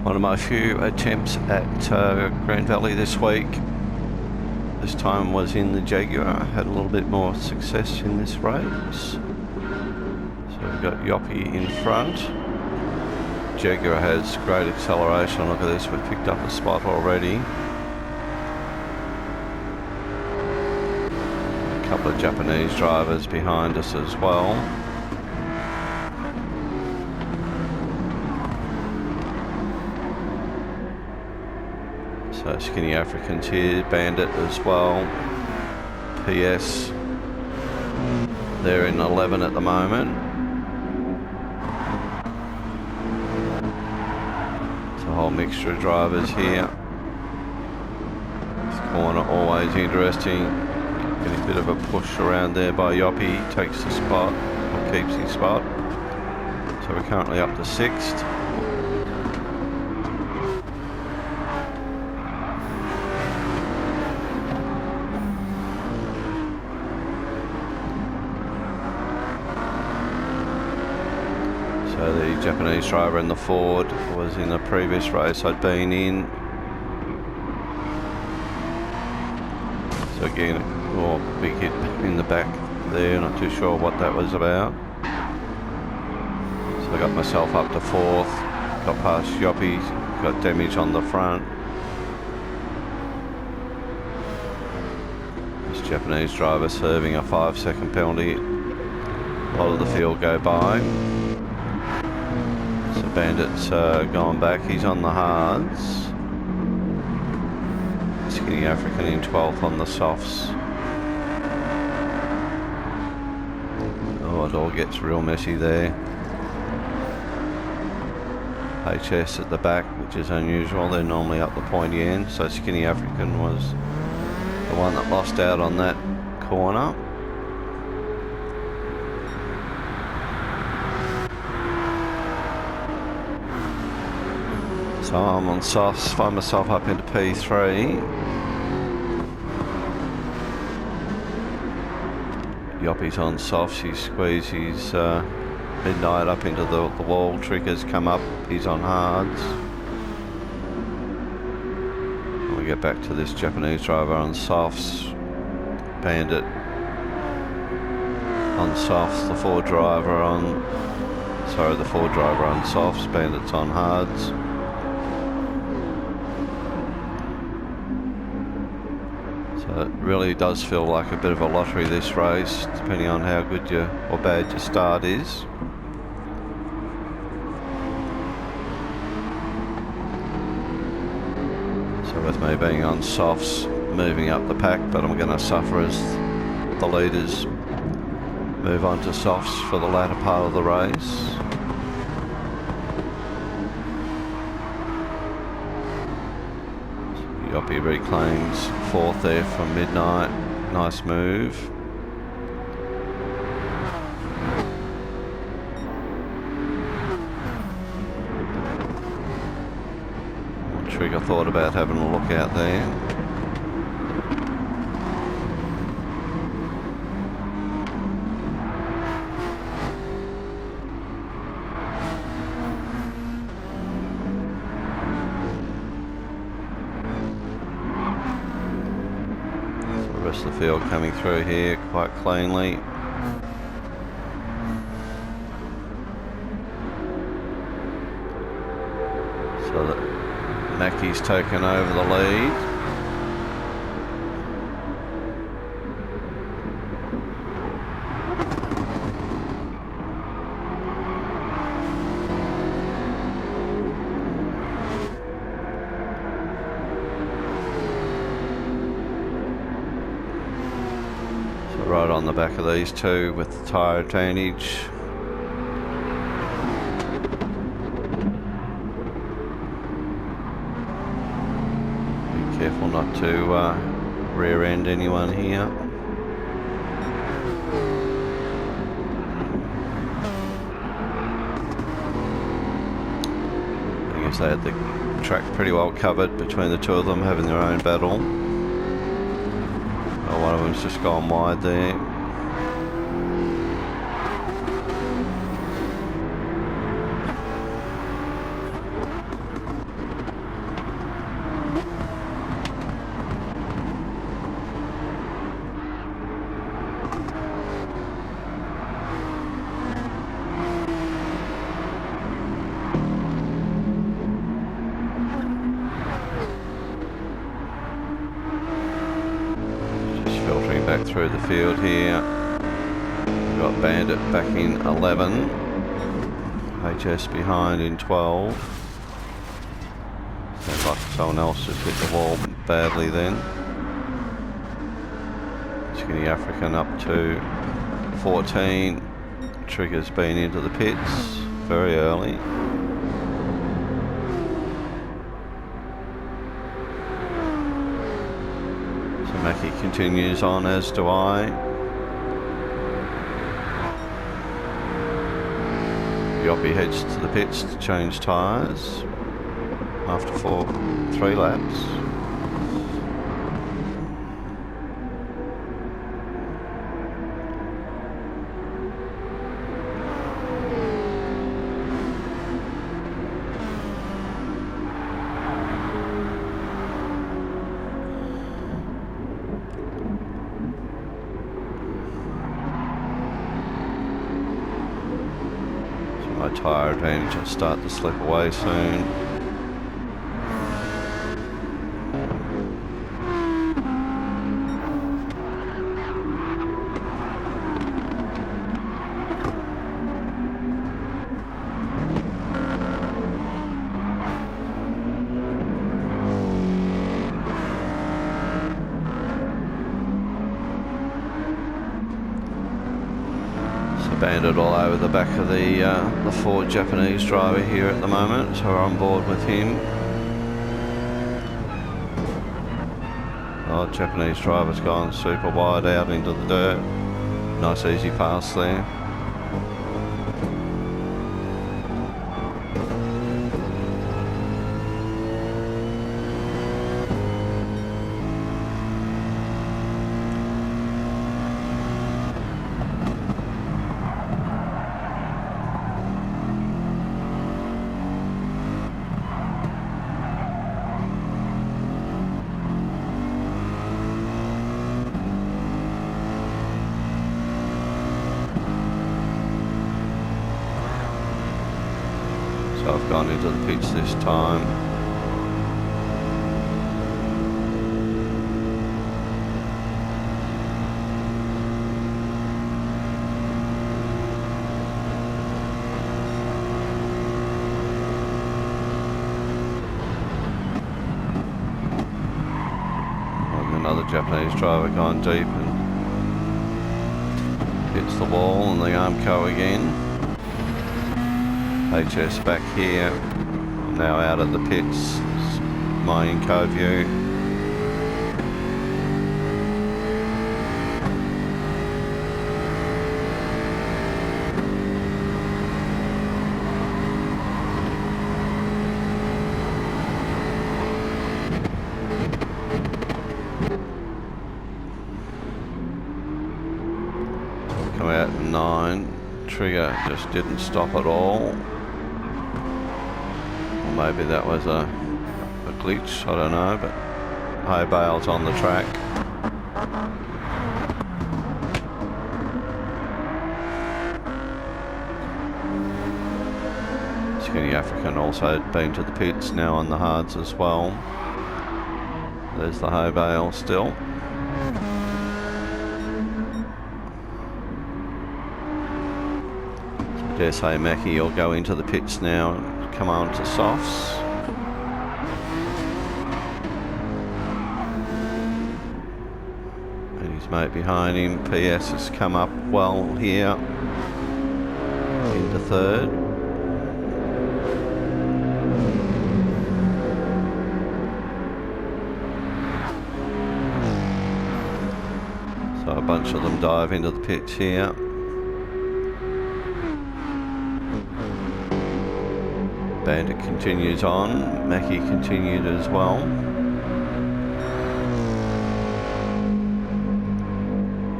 One of my few attempts at Grand Valley this week. This time was in the Jaguar. I had a little bit more success in this race. So we've got Yoppie in front. Jaguar has great acceleration. Look at this, we've picked up a spot already. A couple of Japanese drivers behind us as well. So Skinny Africans here, Bandit as well. PS, they're in 11 at the moment. It's a whole mixture of drivers here. This corner always interesting. Getting a bit of a push around there by Yoppie, takes the spot, or keeps his spot. So we're currently up to 6th. So the Japanese driver in the Ford was in the previous race I'd been in. So again, big hit in the back there, not too sure what that was about. So I got myself up to 4th, got past Yoppie, got damage on the front. This Japanese driver serving a 5-second penalty. A lot of the field go by. Bandit's going back, he's on the hards. Skinny African in 12th on the softs. Oh, it all gets real messy there. HS at the back, which is unusual, they're normally up the pointy end. So Skinny African was the one that lost out on that corner. So I'm on softs, find myself up into P3. Yoppie's on softs, he squeezes his Midnight up into the wall, Triggers come up, he's on hards. And we get back to this Japanese driver on softs, Bandit on softs, the Ford driver on softs, Bandit's on hards. So it really does feel like a bit of a lottery, this race, depending on how good or bad your start is. So with me being on softs, moving up the pack, but I'm going to suffer as the leaders move on to softs for the latter part of the race. Yoppie reclaims 4th there from Midnight. Nice move. Trigger thought about having a look out there. The field coming through here quite cleanly. So that Mackey's taken over the lead. Right on the back of these two with the tyre advantage. Be careful not to rear end anyone here. I guess they had the track pretty well covered between the two of them, having their own battle. One of them's just gone wide there. back through the field here. We've got Bandit back in 11. HS behind in 12. Sounds like someone else just hit the wall badly then. Skinny African up to 14. Trigger's been into the pits very early. So Mackie continues on, as do I. Yoppie heads to the pits to change tyres after 3 laps. My tyre advantage will start to slip away soon. Bandit all over the back of the Ford Japanese driver here at the moment, so we're on board with him. Oh, Japanese driver's gone super wide out into the dirt. Nice easy pass there. So I've gone into the pits this time. And another Japanese driver gone deep and hits the wall, and the Armco again. HS back here, now out of the pits, my Inco view. Come out in 9, Trigger just didn't stop at all. Maybe that was a glitch, I don't know, but hay bales on the track. Skinny African also been to the pits, now on the hards as well. There's the hay bale still. So I dare say Mackie will go into the pits now. Come on to softs. And his mate behind him, PS, has come up well here into 3rd. So a bunch of them dive into the pits here. Bandit continues on, Mackie continued as well.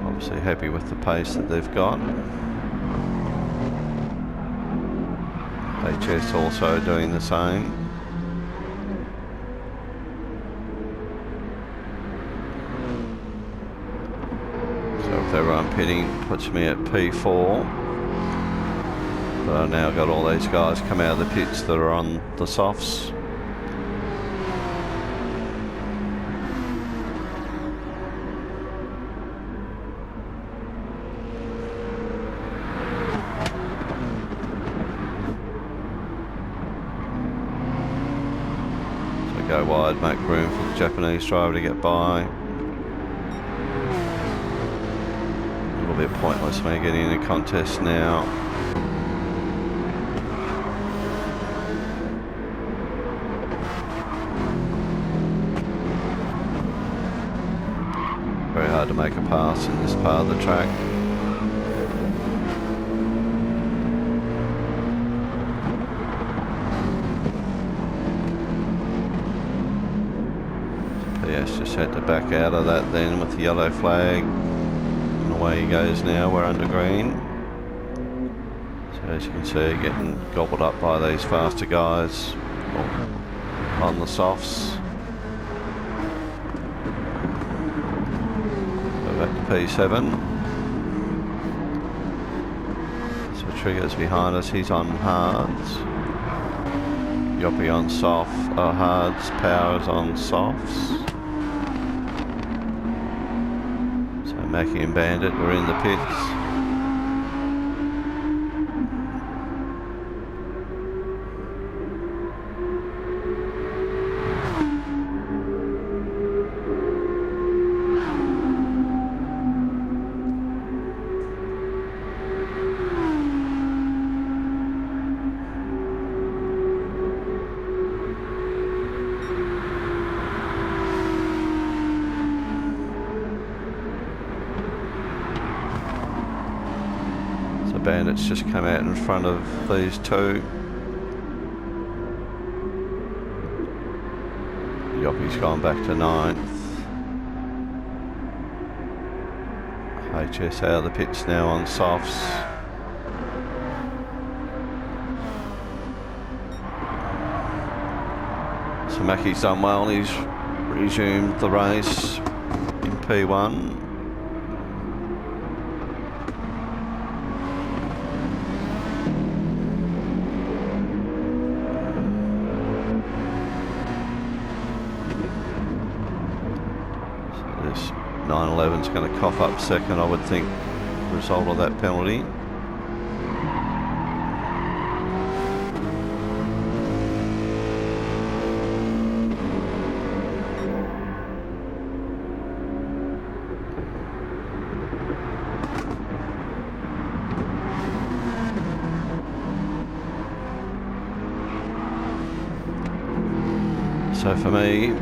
Obviously happy with the pace that they've got. HS also doing the same. So if they're pitting, puts me at P4. But I've now got all these guys come out of the pits that are on the softs. go wide, make room for the Japanese driver to get by. A little bit pointless me getting in a contest now. Very hard to make a pass in this part of the track. PS just had to back out of that then with the yellow flag. And away he goes now, we're under green. So as you can see, getting gobbled up by these faster guys on the softs. Back to P7. So Trigger's behind us, he's on hards. Yoppie on hards, Powers on softs. So Mackie and Bandit were in the pits. Bandits just come out in front of these two. Yoppie's gone back to 9th. HS out of the pits now on softs. So Mackie's done well, he's resumed the race in P1. This 911's going to cough up second, I would think, result of that penalty. So for me,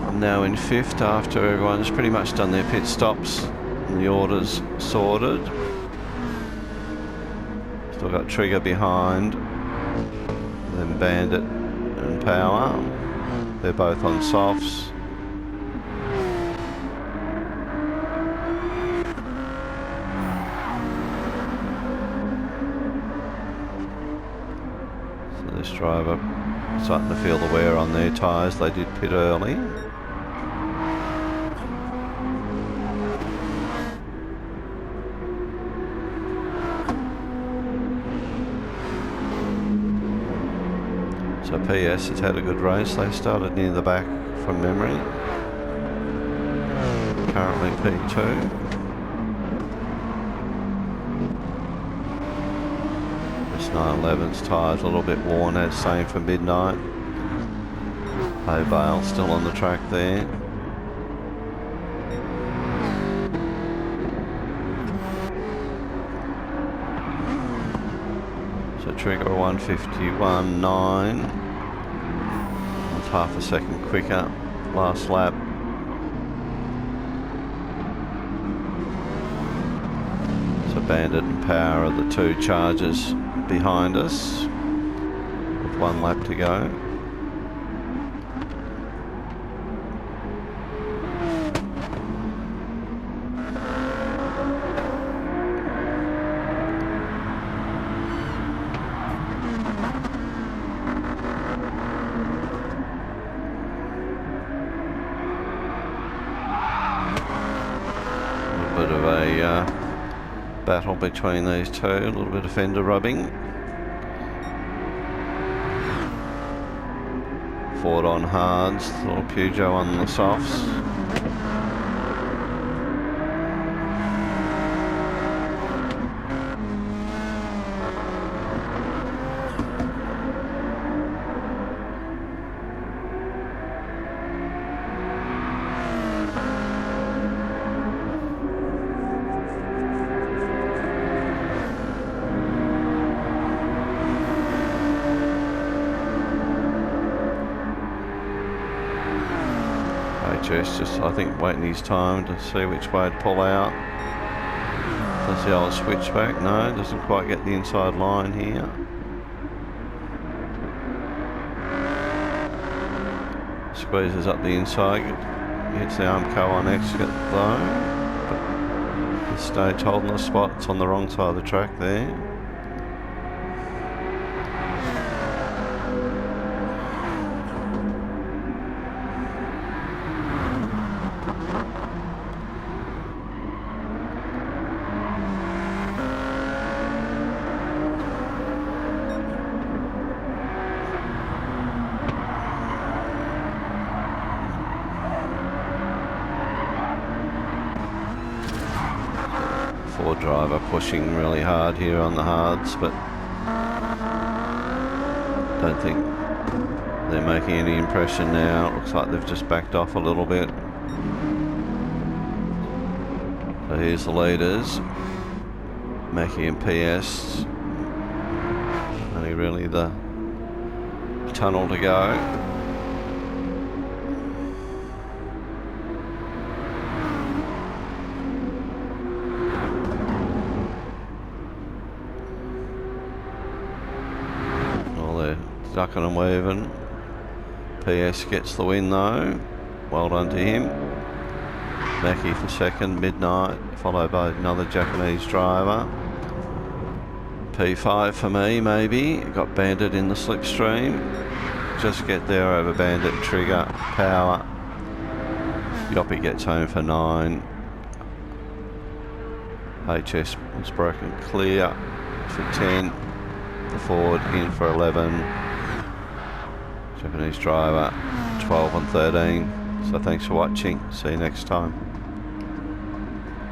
I'm now in 5th after everyone's pretty much done their pit stops and the orders sorted. Still got Trigger behind, then Bandit and Power. They're both on softs. So this driver starting to feel the wear on their tyres. They did pit early. So PS has had a good race. They started near the back from memory. Currently P2. This 911's tyres a little bit worn, as same for Midnight. Hay Bale still on the track there. So Trigger 151.9. That's half a second quicker. Last lap. So Bandit and Power are the two chargers behind us with 1 lap to go. A bit of a battle between these two, a little bit of fender rubbing. Ford on hards, little Peugeot on the softs. HS just, I think, waiting his time to see which way to pull out. Does the old switchback? No, doesn't quite get the inside line here. Squeezes up the inside, hits the Armco on exit though. But this stage holding the spot, it's on the wrong side of the track there. Ford driver pushing really hard here on the hards, but don't think they're making any impression now. It looks like they've just backed off a little bit. So here's the leaders, Mackie and PS. Only really the tunnel to go. Ducking and weaving. PS gets the win though. Well done to him. Mackie for second, Midnight, followed by another Japanese driver. P5 for me, maybe. Got Bandit in the slipstream. Just get there over Bandit, Trigger, Power. Yoppie gets home for 9. HS was broken clear for 10. The Ford in for 11. Japanese driver 12 and 13. So thanks for watching. See you next time.